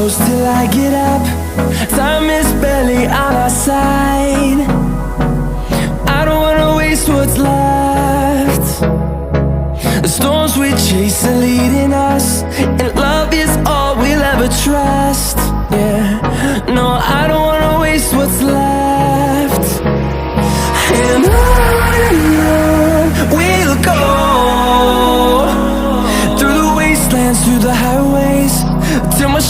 close till I get up. Time is barely on our side. I don't wanna waste what's left. The storms we chase are leading us, and love is all we'll ever trust. Yeah, no, I don't wanna waste what's left. And on we'll go, through the wastelands, through the highways, till my